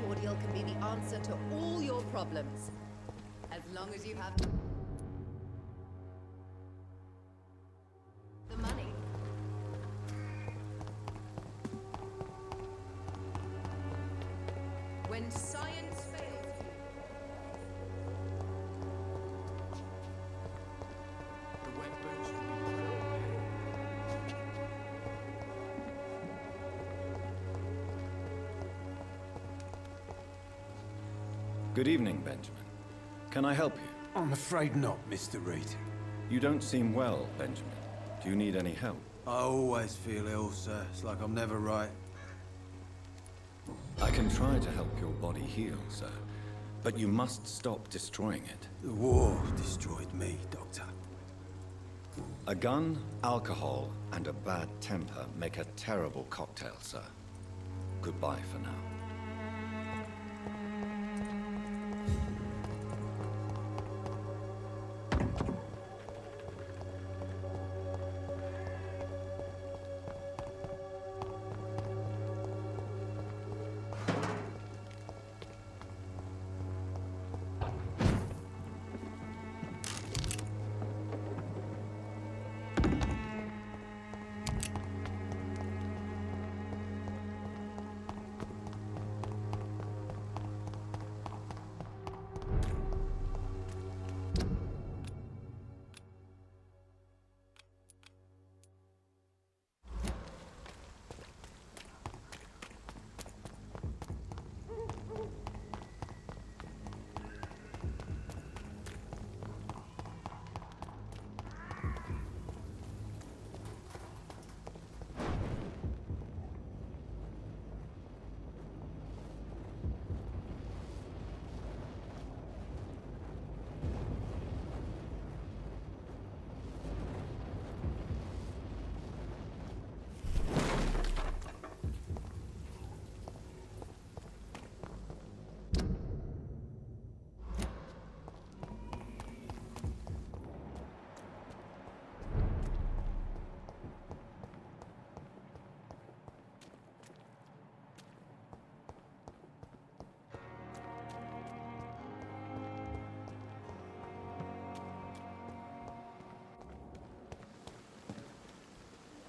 cordial can be the answer to all your problems. As long as you have the money. When science fails you. The wet bench. Good evening, Benjamin. Can I help you? I'm afraid not, Mr. Reed. You don't seem well, Benjamin. Do you need any help? I always feel ill, sir. It's like I'm never right. I can try to help your body heal, sir. But you must stop destroying it. The war destroyed me, Doctor. A gun, alcohol, and a bad temper make a terrible cocktail, sir. Goodbye for now.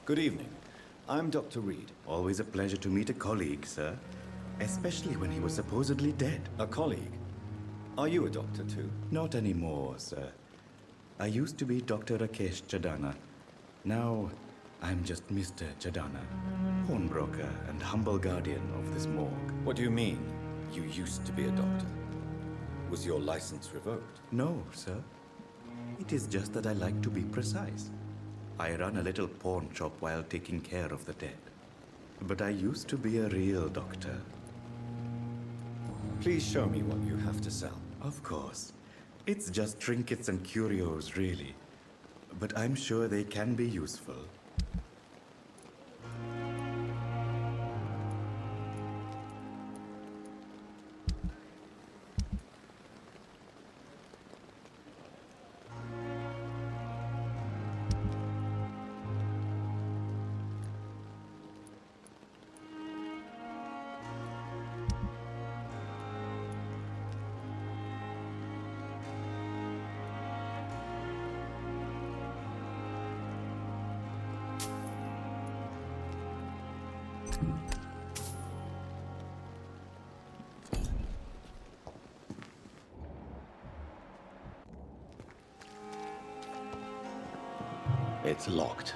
Good evening. I'm Dr. Reed. Always a pleasure to meet a colleague, sir. Especially when he was supposedly dead. A colleague? Are you a doctor too? Not anymore, sir. I used to be Dr. Rakesh Chadana. Now, I'm just Mr. Chadana, pawnbroker and humble guardian of this morgue. What do you mean, you used to be a doctor? Was your license revoked? No, sir. It is just that I like to be precise. I run a little pawn shop while taking care of the dead. But I used to be a real doctor. Please show me what you have to sell. Of course. It's just trinkets and curios, really. But I'm sure they can be useful. It's locked.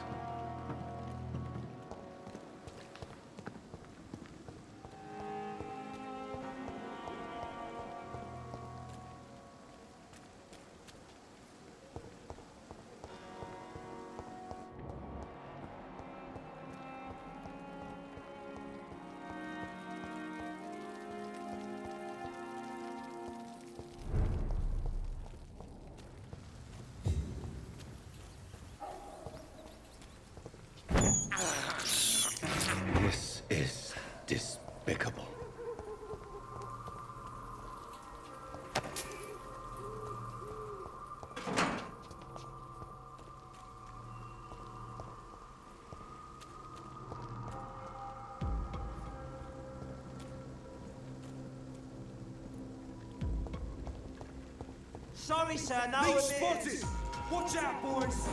Sorry, sir, no Leech one spotted! is. Watch out, boys!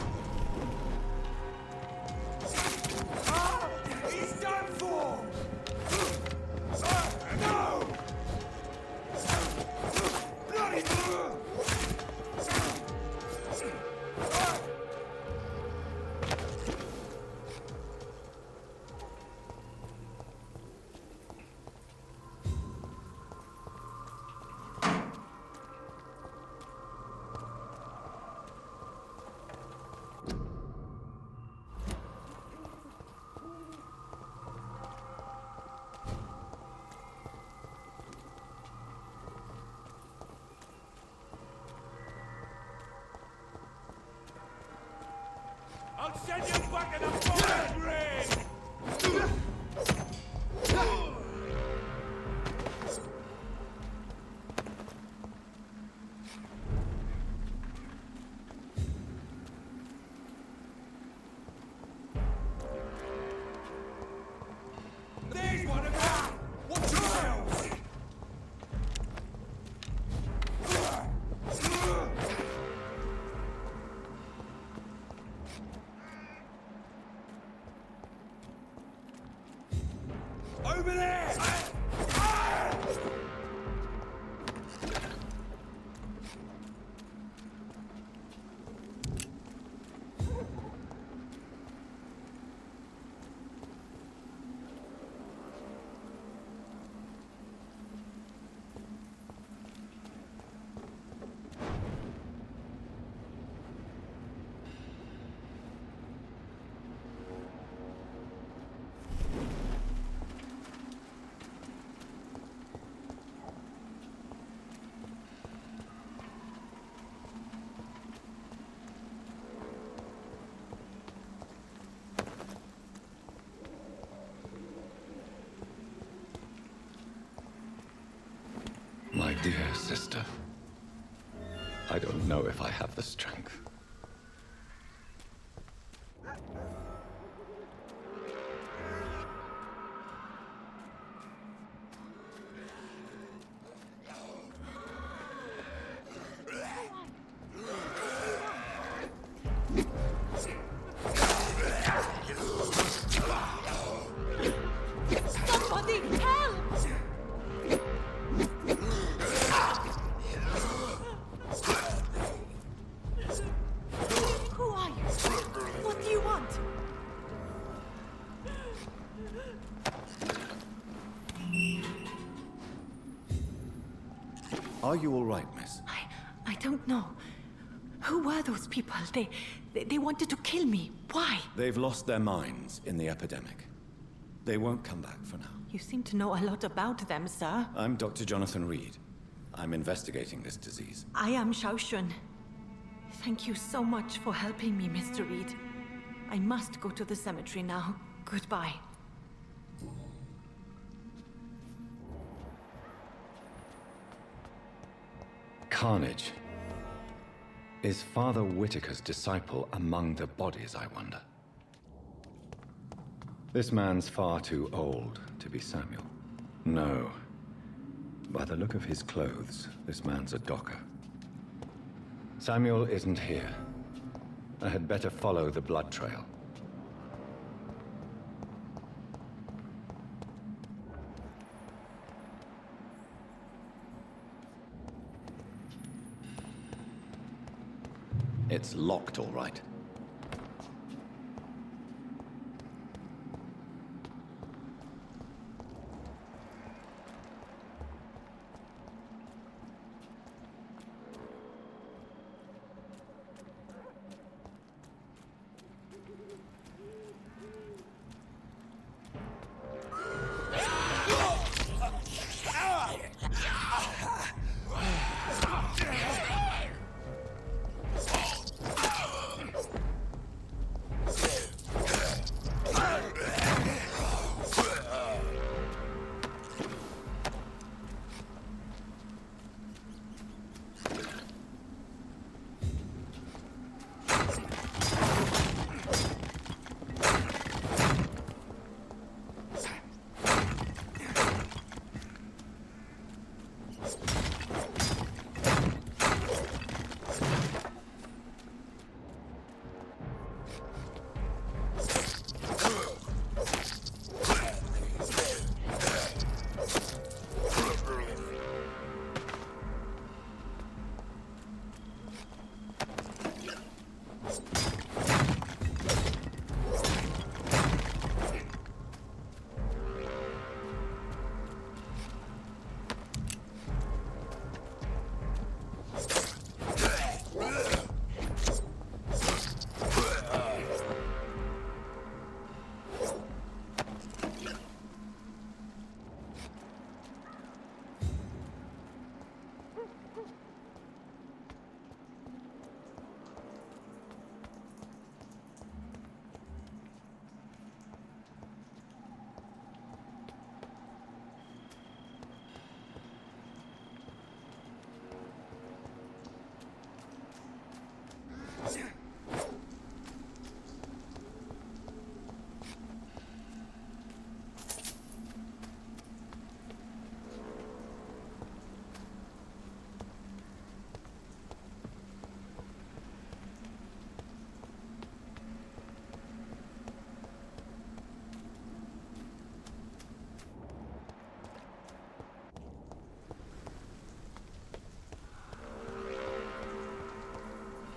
Ah! He's done for! No! Bloody! I'll send you back in a forest ring! There's one of them! Watch yourselves! Over there! My dear sister, I don't know if I have the strength. Somebody help! Who are you? What do you want? Are you all right, miss? I don't know. Who were those people? They wanted to kill me. Why? They've lost their minds in the epidemic. They won't come back for now. You seem to know a lot about them, sir. I'm Dr. Jonathan Reed. I'm investigating this disease. I am Shaoshun. Thank you so much for helping me, Mr. Reed. I must go to the cemetery now. Goodbye. Carnage. Is Father Whitaker's disciple among the bodies, I wonder? This man's far too old to be Samuel. No. By the look of his clothes, this man's a docker. Samuel isn't here. I had better follow the blood trail. It's locked, all right.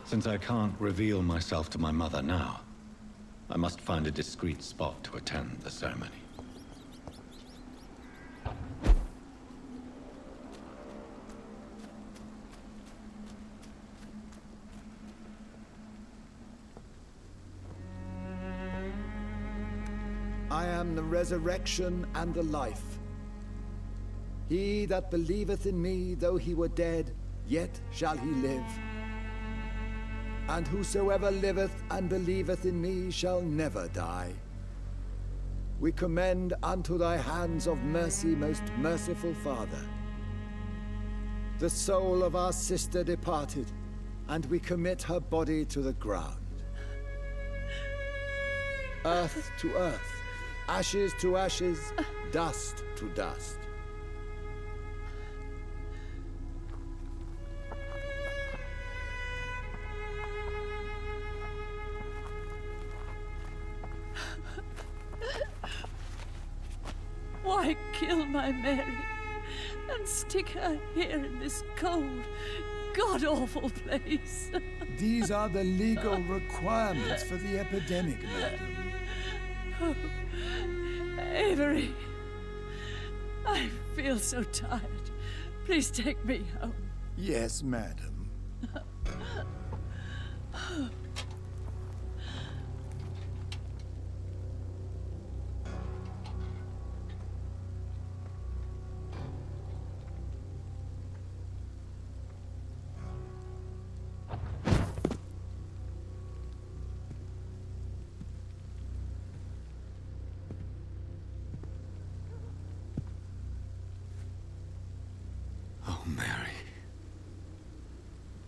Since I can't reveal myself to my mother now, I must find a discreet spot to attend the ceremony. I am the resurrection and the life. He that believeth in me, though he were dead, yet shall he live. And whosoever liveth and believeth in me shall never die. We commend unto thy hands of mercy, most merciful Father, the soul of our sister departed, and we commit her body to the ground. Earth to earth, ashes to ashes, dust to dust. Why kill my Mary and stick her here in this cold, god-awful place? These are the legal requirements for the epidemic, madam. Oh, Avery, I feel so tired. Please take me home. Yes, madam. Oh, Mary.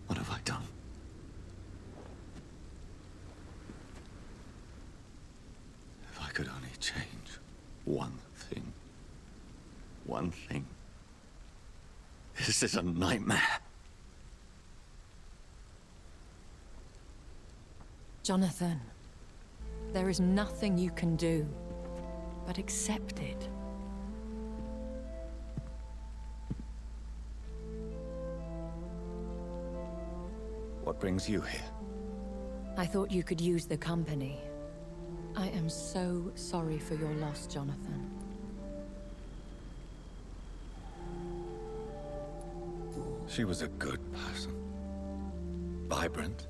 What have I done? If I could only change one thing. One thing. This is a nightmare. Jonathan, there is nothing you can do but accept it. What brings you here? I thought you could use the company. I am so sorry for your loss, Jonathan. She was a good person. Vibrant,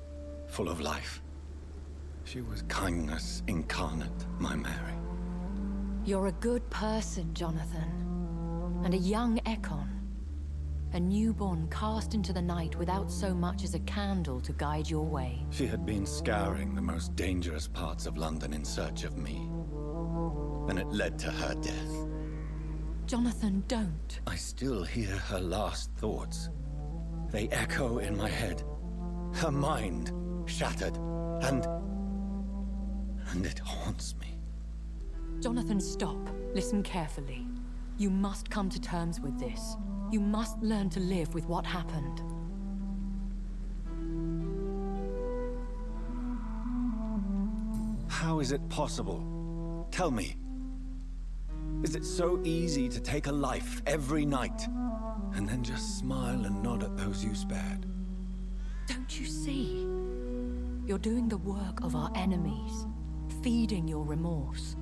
full of life. She was kindness incarnate, my Mary. You're a good person, Jonathan. And a young Ekon. A newborn cast into the night without so much as a candle to guide your way. She had been scouring the most dangerous parts of London in search of me. And it led to her death. Jonathan, don't. I still hear her last thoughts. They echo in my head. Her mind shattered, and it haunts me. Jonathan, stop. Listen carefully. You must come to terms with this. You must learn to live with what happened. How is it possible? Tell me. Is it so easy to take a life every night, and then just smile and nod at those you spared? Don't you see? You're doing the work of our enemies, feeding your remorse.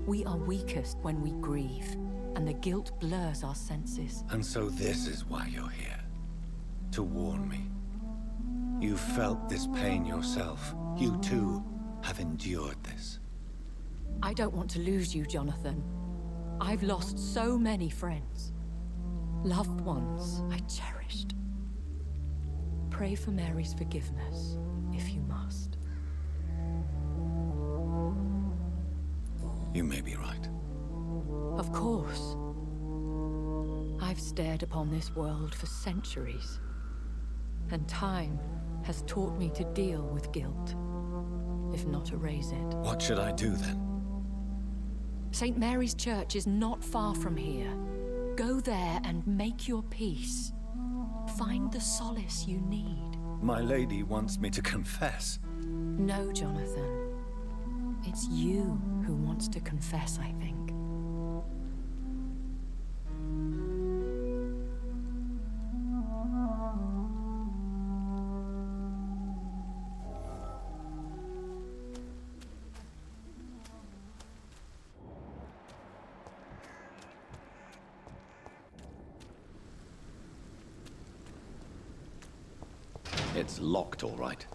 We are weakest when we grieve, and the guilt blurs our senses. And so this is why you're here. To warn me. You felt this pain yourself. You too have endured this. I don't want to lose you, Jonathan. I've lost so many friends. Loved ones I cherished. Pray for Mary's forgiveness, if you must. You may be right. Of course. I've stared upon this world for centuries, and time has taught me to deal with guilt, if not erase it. What should I do then? St. Mary's Church is not far from here. Go there and make your peace. Find the solace you need. My lady wants me to confess. No, Jonathan. It's you who wants to confess, I think. It's locked, all right.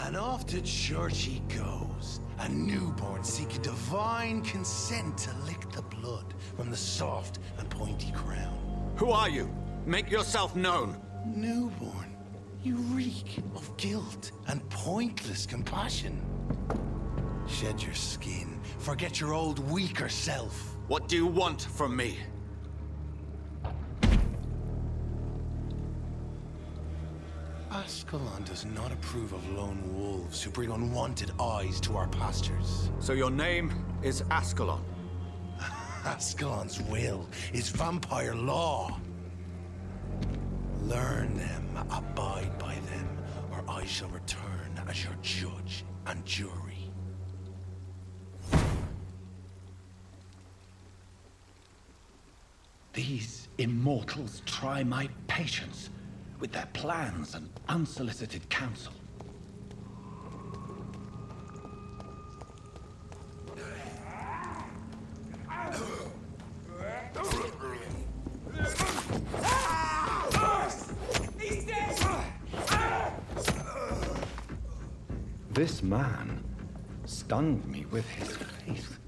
And off to church he goes, a newborn seeking divine consent to lick the blood from the soft and pointy crown. Who are you? Make yourself known. Newborn, you reek of guilt and pointless compassion. Shed your skin, forget your old weaker self. What do you want from me? Ascalon does not approve of lone wolves who bring unwanted eyes to our pastures. So your name is Ascalon? Ascalon's will is vampire law. Learn them, abide by them, or I shall return as your judge and jury. These immortals try my patience with their plans and unsolicited counsel. This man stunned me with his faith.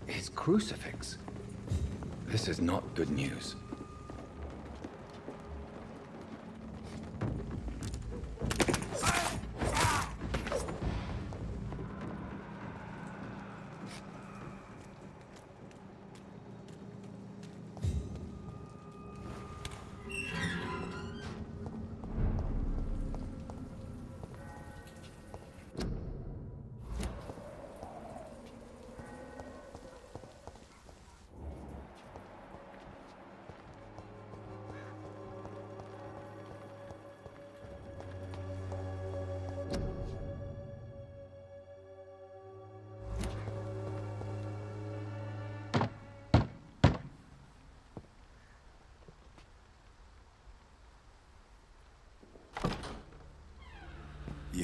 His crucifix. This is not good news.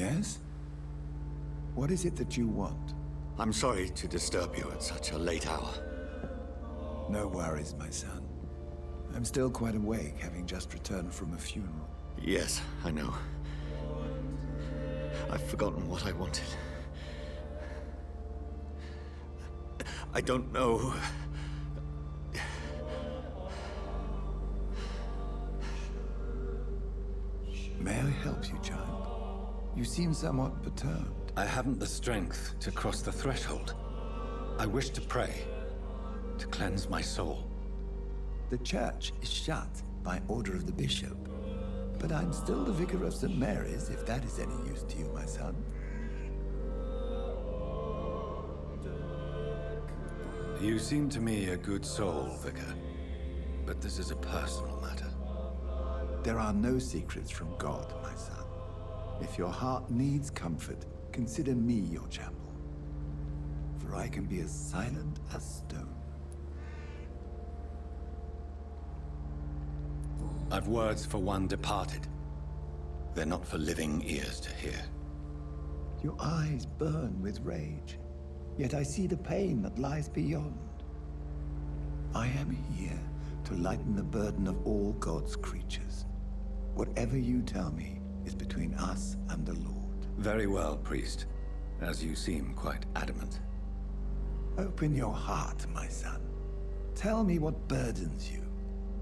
Yes? What is it that you want? I'm sorry to disturb you at such a late hour. No worries, my son. I'm still quite awake, having just returned from a funeral. Yes, I know. I've forgotten what I wanted. I don't know. May I help you, child? You seem somewhat perturbed. I haven't the strength to cross the threshold. I wish to pray, to cleanse my soul. The church is shut by order of the bishop. But I'm still the vicar of St. Mary's, if that is any use to you, my son. You seem to me a good soul, Vicar. But this is a personal matter. There are no secrets from God, my son. If your heart needs comfort, consider me your chapel. For I can be as silent as stone. I've words for one departed. They're not for living ears to hear. Your eyes burn with rage, yet I see the pain that lies beyond. I am here to lighten the burden of all God's creatures. Whatever you tell me is between us and the Lord. Very well, priest, as you seem quite adamant. Open your heart, my son. Tell me what burdens you.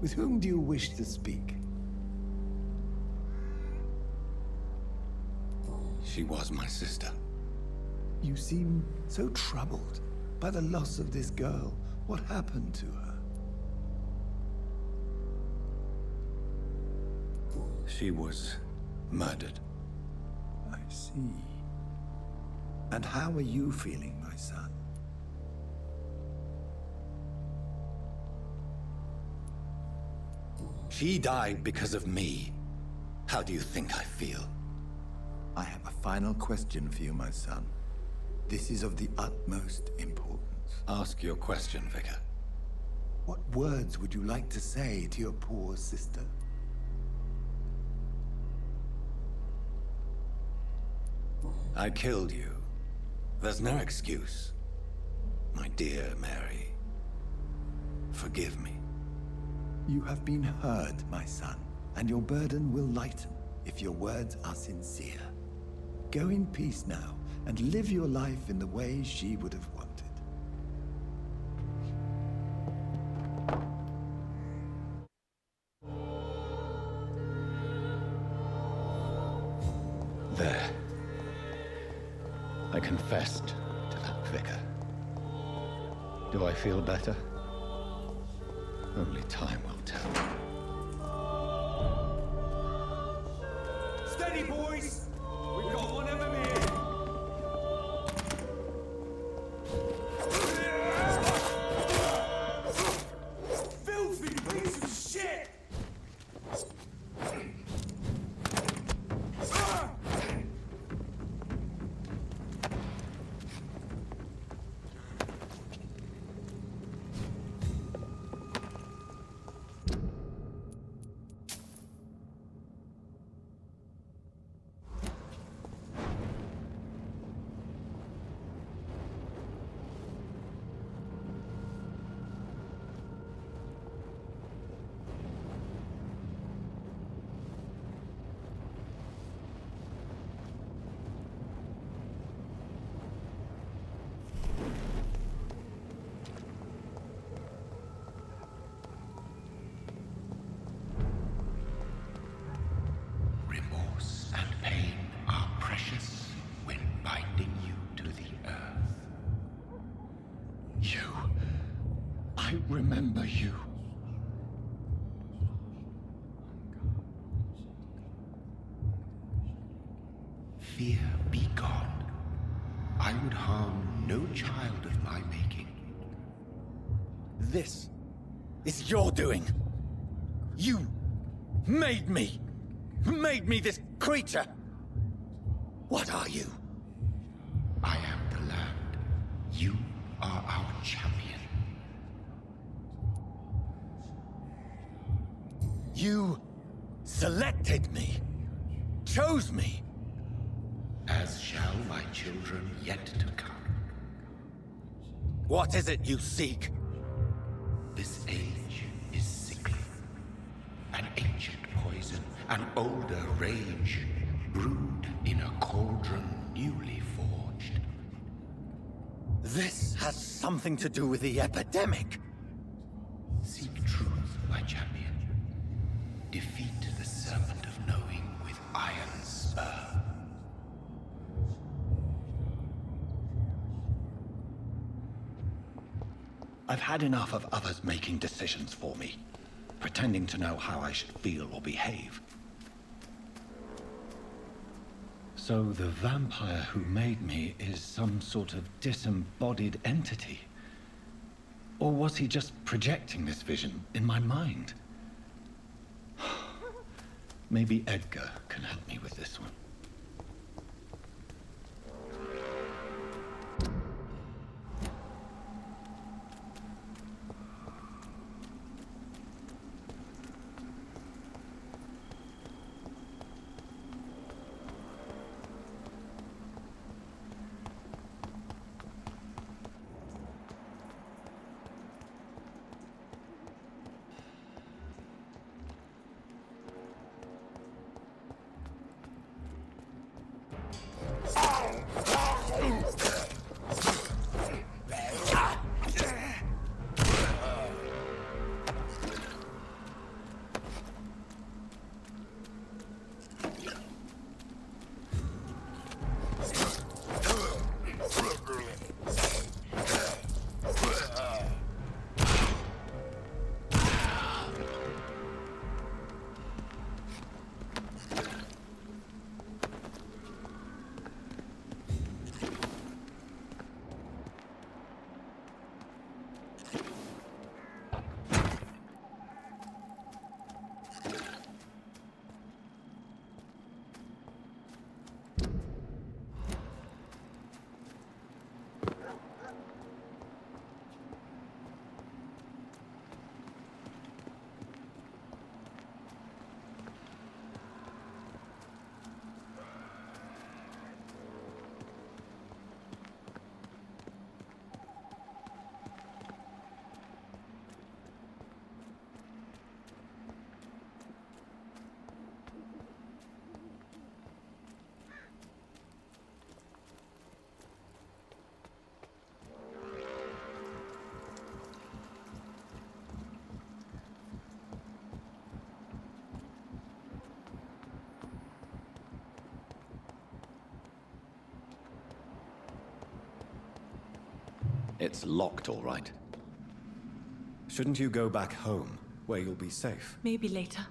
With whom do you wish to speak? She was my sister. You seem so troubled by the loss of this girl. What happened to her? She was murdered. I see. And how are you feeling, my son? She died because of me. How do you think I feel? I have a final question for you, my son. This is of the utmost importance. Ask your question, Vicar. What words would you like to say to your poor sister? I killed you. There's no excuse. My dear Mary, forgive me. You have been heard, my son, and your burden will lighten if your words are sincere. Go in peace now, and live your life in the way she would have wanted. There. I confessed to that vicar. Do I feel better? Only time will tell. Steady, boys! We've got one of them here! Filthy piece of shit! Remember you. Fear be gone. I would harm no child of my making. This is your doing. You made me this creature. What are you? I am the land. You are our champion. You selected me, chose me. as shall my children yet to come. What is it you seek? This age is sickly. An ancient poison, an older rage, brewed in a cauldron newly forged. This has something to do with the epidemic. Seek truth, my champion. Defeat the serpent of knowing with iron spur. I've had enough of others making decisions for me, pretending to know how I should feel or behave. So the vampire who made me is some sort of disembodied entity? Or was he just projecting this vision in my mind? Maybe Edgar can help me with this one. It's locked, all right. Shouldn't you go back home, where you'll be safe? Maybe later.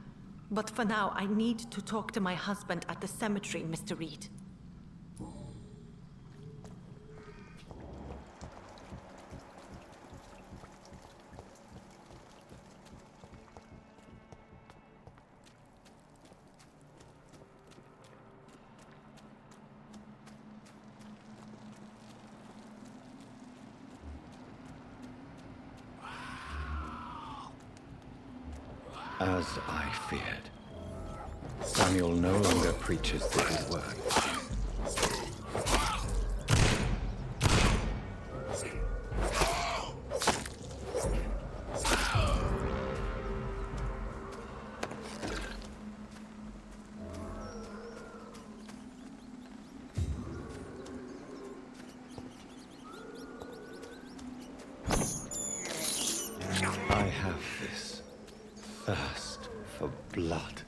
But for now, I need to talk to my husband at the cemetery, Mr. Reed. As I feared, Samuel no longer preaches the good word. I have this thirst for blood.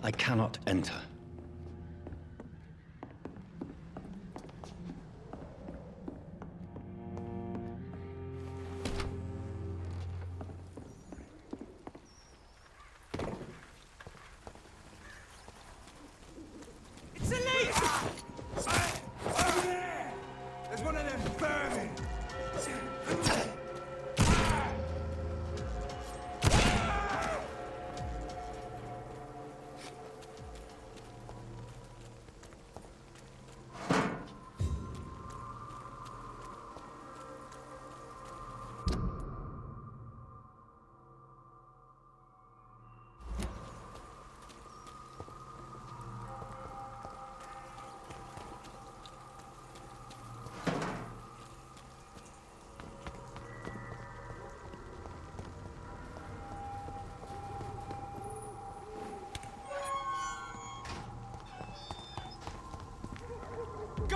I cannot enter.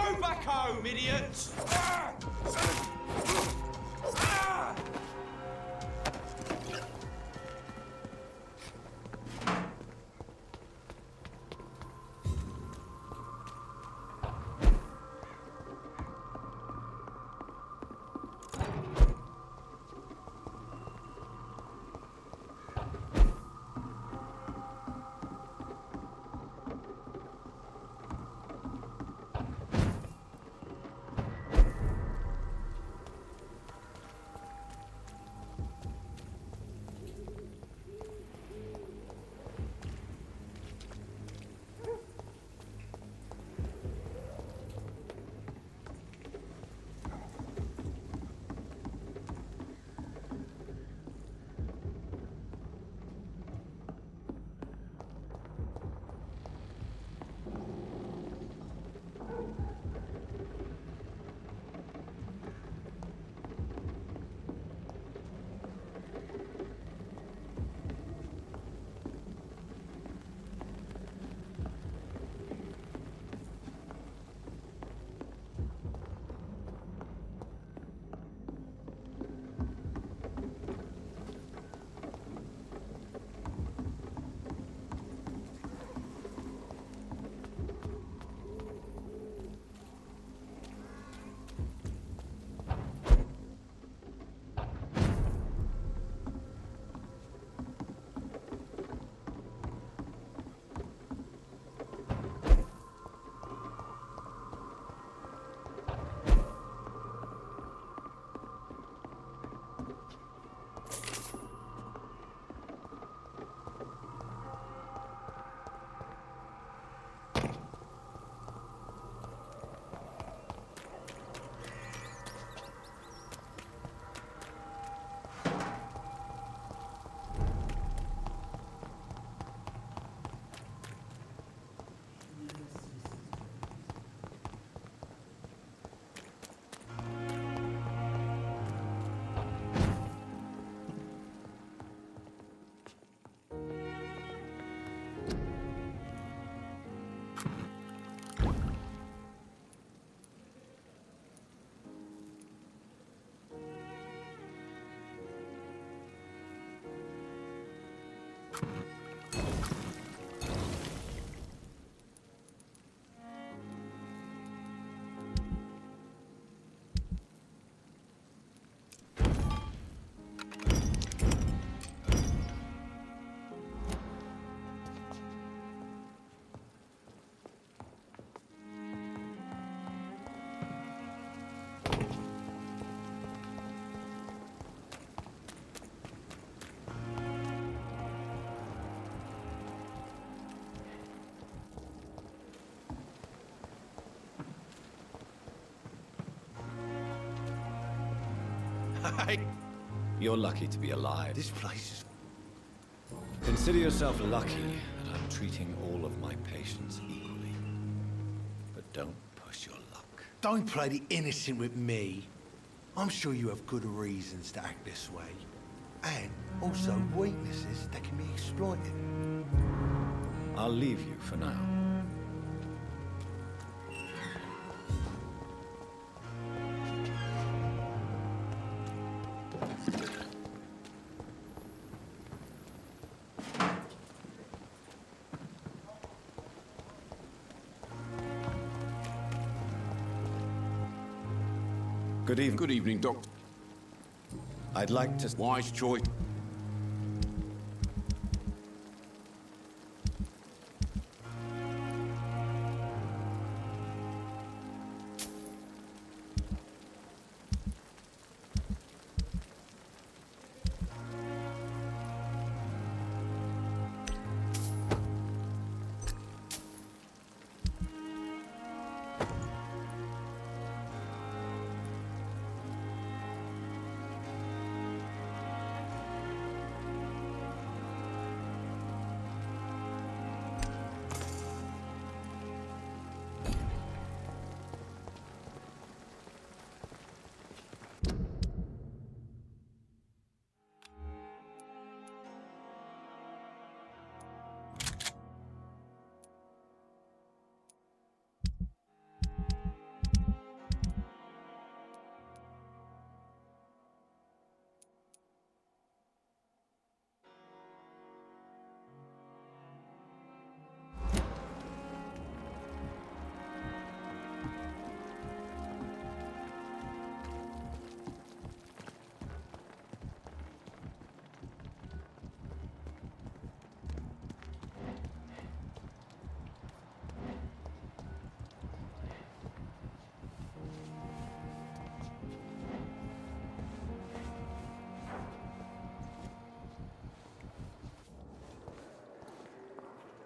Go back home, idiots! You're lucky to be alive. This place is... Consider yourself lucky that I'm treating all of my patients equally. But don't push your luck. Don't play the innocent with me. I'm sure you have good reasons to act this way. And also weaknesses that can be exploited. I'll leave you for now. Good evening. Good evening, Doctor. I'd like to... Wise choice.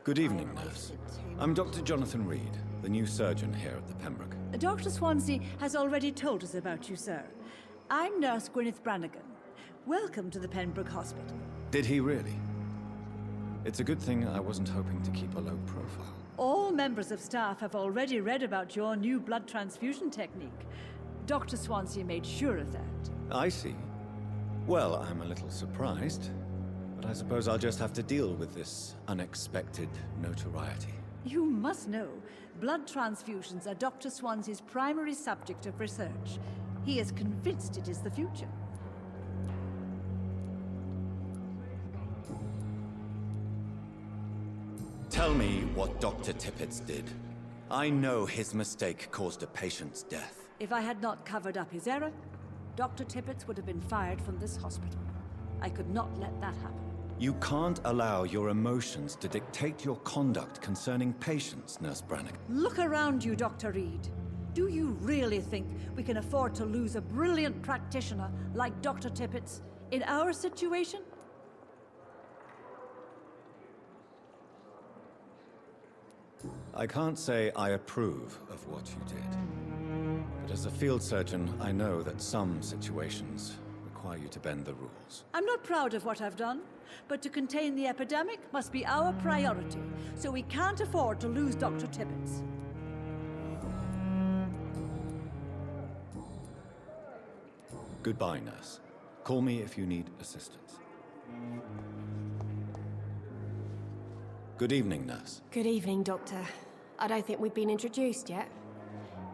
Good evening, nurse. I'm Dr. Jonathan Reed, the new surgeon here at the Pembroke. Dr. Swansea has already told us about you, sir. I'm Nurse Gwyneth Brannigan. Welcome to the Pembroke Hospital. Did he really? It's a good thing I wasn't hoping to keep a low profile. All members of staff have already read about your new blood transfusion technique. Dr. Swansea made sure of that. I see. Well, I'm a little surprised, but I suppose I'll just have to deal with this unexpected notoriety. You must know, blood transfusions are Dr. Swansea's primary subject of research. He is convinced it is the future. Tell me what Dr. Tippett did. I know his mistake caused a patient's death. If I had not covered up his error, Dr. Tippett would have been fired from this hospital. I could not let that happen. You can't allow your emotions to dictate your conduct concerning patients, Nurse Brannigan. Look around you, Dr. Reed. Do you really think we can afford to lose a brilliant practitioner like Dr. Tippett in our situation? I can't say I approve of what you did. But as a field surgeon, I know that some situations require you to bend the rules. I'm not proud of what I've done, but to contain the epidemic must be our priority, so we can't afford to lose Dr. Tippett. Goodbye, nurse. Call me if you need assistance. Good evening, nurse. Good evening, Doctor. I don't think we've been introduced yet.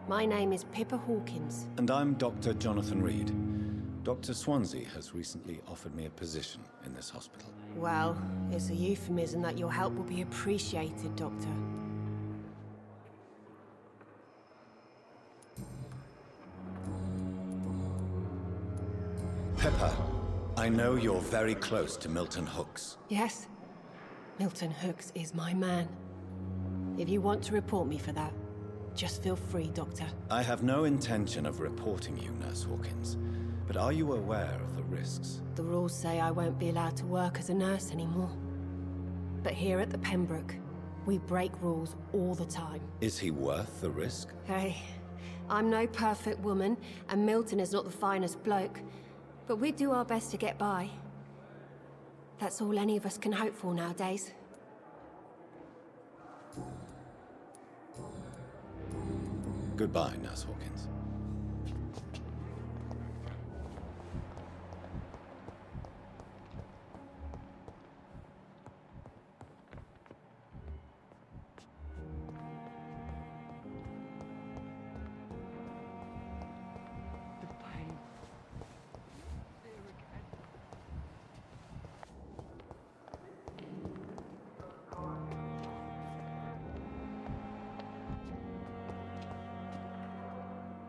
My name is Pippa Hawkins. And I'm Dr. Jonathan Reed. Dr. Swansea has recently offered me a position in this hospital. Well, it's a euphemism that your help will be appreciated, Doctor. Pippa, I know you're very close to Milton Hooks. Yes? Milton Hooks is my man. If you want to report me for that, just feel free, Doctor. I have no intention of reporting you, Nurse Hawkins. But are you aware of the risks? The rules say I won't be allowed to work as a nurse anymore. But here at the Pembroke, we break rules all the time. Is he worth the risk? Hey, I'm no perfect woman, and Milton is not the finest bloke. But we do our best to get by. That's all any of us can hope for nowadays. Goodbye, Nurse Hawkins.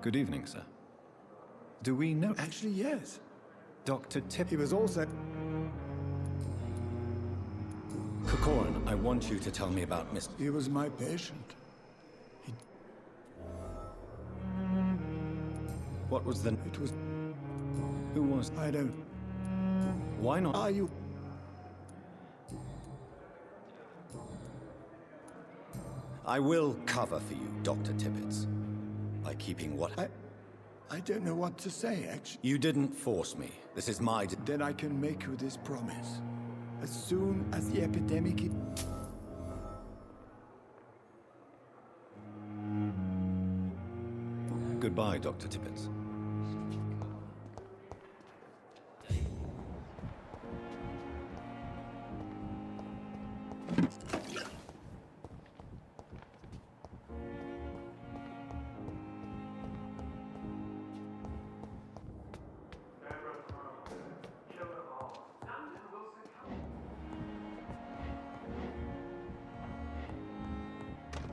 Good evening, sir. Do we know... Actually, yes. Dr. Tippett... He was also... Corcoran, I want you to tell me about Miss... He was my patient. What was the... It was... Who was... I don't... Why not... Are you... I will cover for you, Dr. Tippett. By keeping what... I don't know what to say, actually. You didn't force me. This is my... Then I can make you this promise. As soon as the epidemic... Goodbye, Dr. Tippett.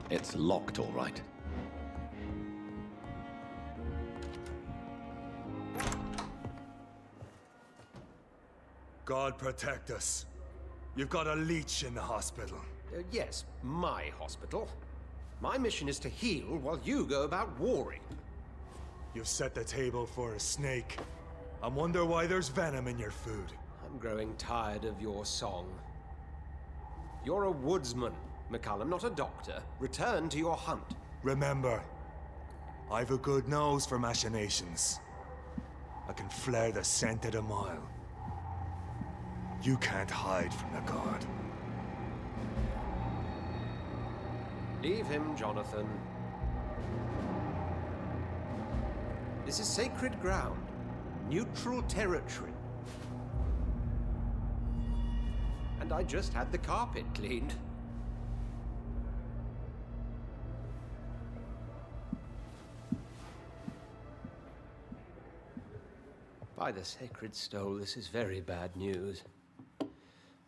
It's locked, all right. God protect us. You've got a leech in the hospital. Yes, my hospital. My mission is to heal while you go about warring. You've set the table for a snake. I wonder why there's venom in your food. I'm growing tired of your song. You're a woodsman, McCullum, not a doctor. Return to your hunt. Remember, I've a good nose for machinations. I can flare the scent at a mile. You can't hide from the god. Leave him, Jonathan. This is sacred ground. Neutral territory. And I just had the carpet cleaned. By the sacred stole, this is very bad news.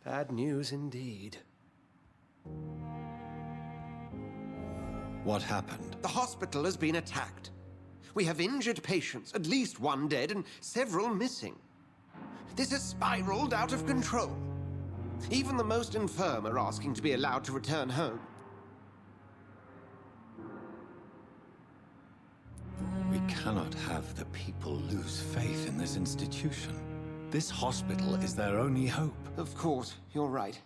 Bad news indeed. What happened? The hospital has been attacked. We have injured patients, at least one dead and several missing. This has spiraled out of control. Even the most infirm are asking to be allowed to return home. We cannot have the people lose faith in this institution. This hospital is their only hope. Of course, you're right.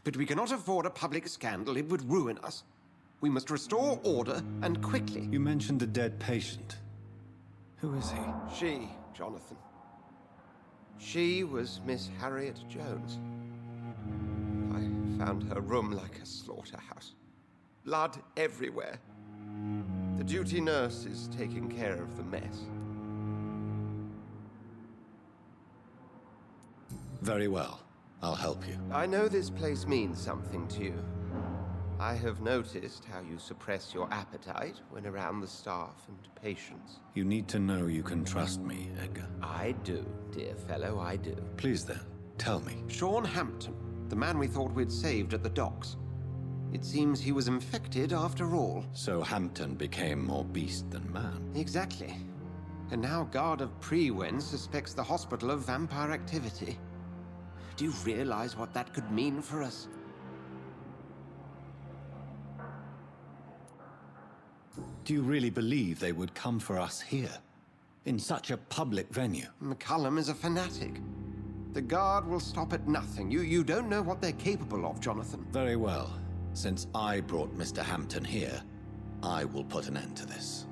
But we cannot afford a public scandal. It would ruin us. We must restore order, and quickly. You mentioned a dead patient. Who is he? She, Jonathan. She was Miss Harriet Jones. I found her room like a slaughterhouse. Blood everywhere. The duty nurse is taking care of the mess. Very well. I'll help you. I know this place means something to you. I have noticed how you suppress your appetite when around the staff and patients. You need to know you can trust me, Edgar. I do, dear fellow, I do. Please then, tell me. Sean Hampton, the man we thought we'd saved at the docks. It seems he was infected after all. So Hampton became more beast than man. Exactly. And now Guard of Pre-Wen suspects the hospital of vampire activity. Do you realize what that could mean for us? Do you really believe they would come for us here? In such a public venue? McCullum is a fanatic. The Guard will stop at nothing. You don't know what they're capable of, Jonathan. Very well. Since I brought Mr. Hampton here, I will put an end to this.